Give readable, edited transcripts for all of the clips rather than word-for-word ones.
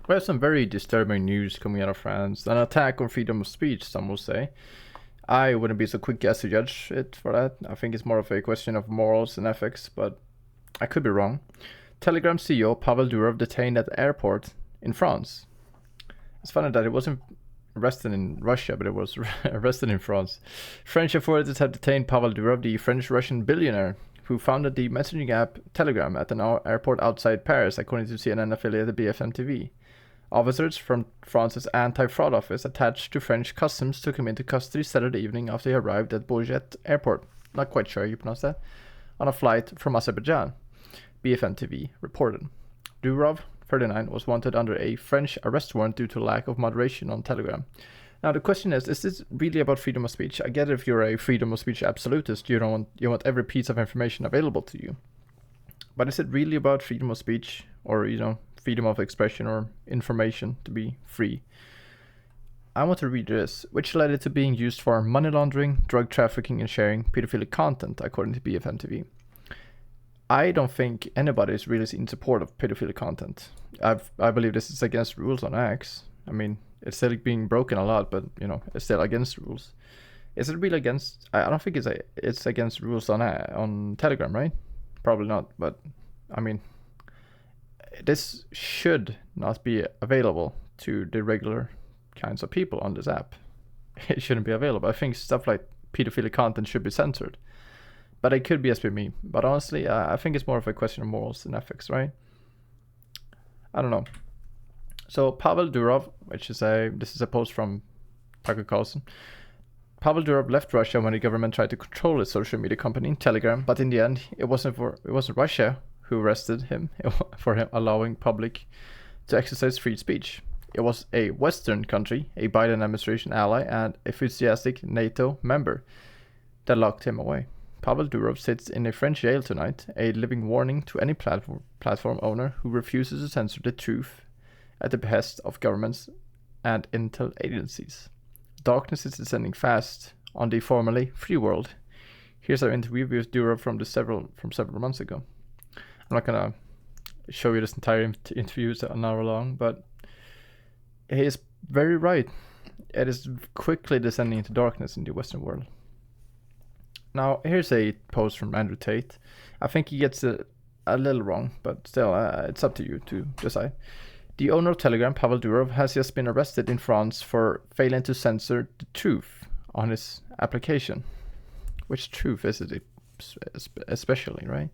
We have some very disturbing news coming out of France. An attack on freedom of speech, some will say. I wouldn't be so quick as to judge it for that. I think it's more of a question of morals and ethics, but I could be wrong. Telegram CEO Pavel Durov detained at the airport in France. It's funny that he wasn't arrested in Russia, but it was arrested in France. French authorities have detained Pavel Durov, the French-Russian billionaire who founded the messaging app Telegram at an airport outside Paris, according to CNN affiliate BFM TV. Officers from France's anti-fraud office attached to French customs took him into custody Saturday evening after he arrived at Bourget Airport. Not quite sure how you pronounce that. On a flight from Azerbaijan, BFM TV reported. Durov, 39, was wanted under a French arrest warrant due to lack of moderation on Telegram. Now the question is this really about freedom of speech? I get it if you're a freedom of speech absolutist, you want every piece of information available to you. But is it really about freedom of speech, or freedom of expression or information to be free? I want to read this, which led it to being used for money laundering, drug trafficking, and sharing pedophilic content, according to BFM TV. I don't think anybody is really in support of pedophilic content. I believe this is against rules on X. I mean, it's still being broken a lot, but it's still against rules. Is it really against? I don't think it's against rules on Telegram, right? Probably not, but I mean, this should not be available to the regular kinds of people on this app. It shouldn't be available. I think stuff like pedophilic content should be censored. But it could be as per me. But honestly, I think it's more of a question of morals and ethics, right? I don't know. So Pavel Durov, this is a post from Tucker Carlson. Pavel Durov left Russia when the government tried to control its social media company, Telegram, but in the end, it wasn't Russia who arrested him for him allowing public to exercise free speech. It was a Western country, a Biden administration ally, and enthusiastic NATO member that locked him away. Pavel Durov sits in a French jail tonight, a living warning to any platform owner who refuses to censor the truth at the behest of governments and intel agencies. Darkness is descending fast on the formerly free world. Here's our interview with Durov from several months ago. I'm not gonna show you this entire interview, it's an hour long, but he is very right. It is quickly descending into darkness in the Western world. Now, here's a post from Andrew Tate. I think he gets it a little wrong, but still, it's up to you to decide. The owner of Telegram, Pavel Durov, has just been arrested in France for failing to censor the truth on his application. Which truth is it especially, right?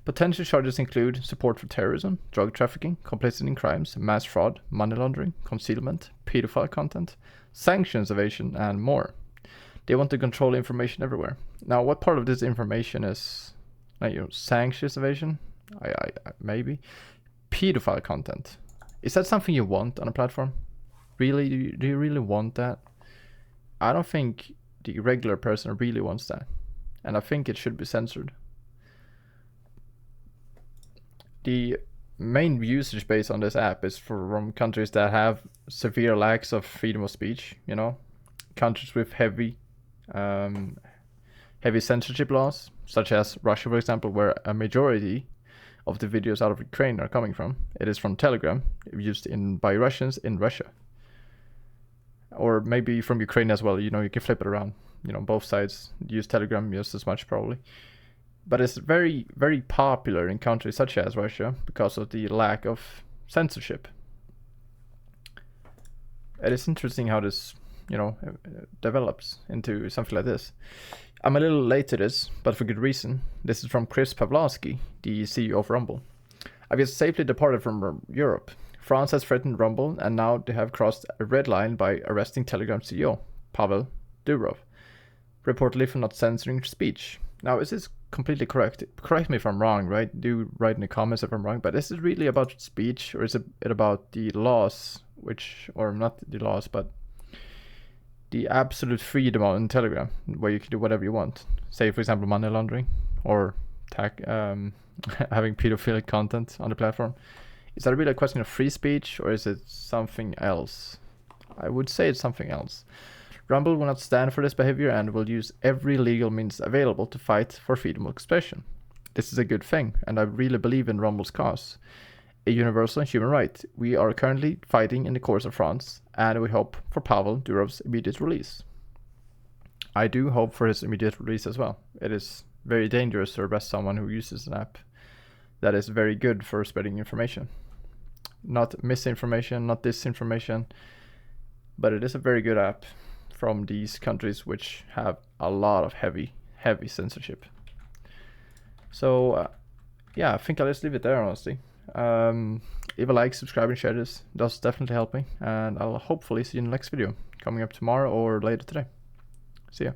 Potential charges include support for terrorism, drug trafficking, complicity in crimes, mass fraud, money laundering, concealment, pedophile content, sanctions evasion, and more. They want to control information everywhere. Now, what part of this information is, sanctions evasion? I maybe. Pedophile content. Is that something you want on a platform? Really? Do you really want that? I don't think the regular person really wants that. And I think it should be censored. The main usage base on this app is from countries that have severe lacks of freedom of speech, countries with heavy censorship laws, such as Russia, for example, where a majority of the videos out of Ukraine are coming from. It is from Telegram, used by Russians in Russia. Or maybe from Ukraine as well, you can flip it around. Both sides use Telegram just as much probably. But it's very, very popular in countries such as Russia because of the lack of censorship. It is interesting how this, develops into something like this. I'm a little late to this, but for good reason. This is from Chris Pavlovsky, the CEO of Rumble. I've just safely departed from Europe. France has threatened Rumble, and now they have crossed a red line by arresting Telegram CEO, Pavel Durov, reportedly for not censoring speech. Now, is this completely correct? Correct me if I'm wrong, right? Do write in the comments if I'm wrong, but is it really about speech, or is it about the laws, or not the laws, but the absolute freedom on Telegram, where you can do whatever you want? Say, for example, money laundering, or having pedophilic content on the platform. Is that really a question of free speech, or is it something else? I would say it's something else. Rumble will not stand for this behavior and will use every legal means available to fight for freedom of expression. This is a good thing, and I really believe in Rumble's cause. a universal and human right. We are currently fighting in the courts of France, and we hope for Pavel Durov's immediate release. I do hope for his immediate release as well. It is very dangerous to arrest someone who uses an app that is very good for spreading information. Not misinformation, not disinformation, but it is a very good app from these countries which have a lot of heavy censorship. So yeah, I think I'll just leave it there, honestly. If you like, subscribe and share this. It does definitely help me, and I'll hopefully see you in the next video coming up tomorrow or later today. See ya.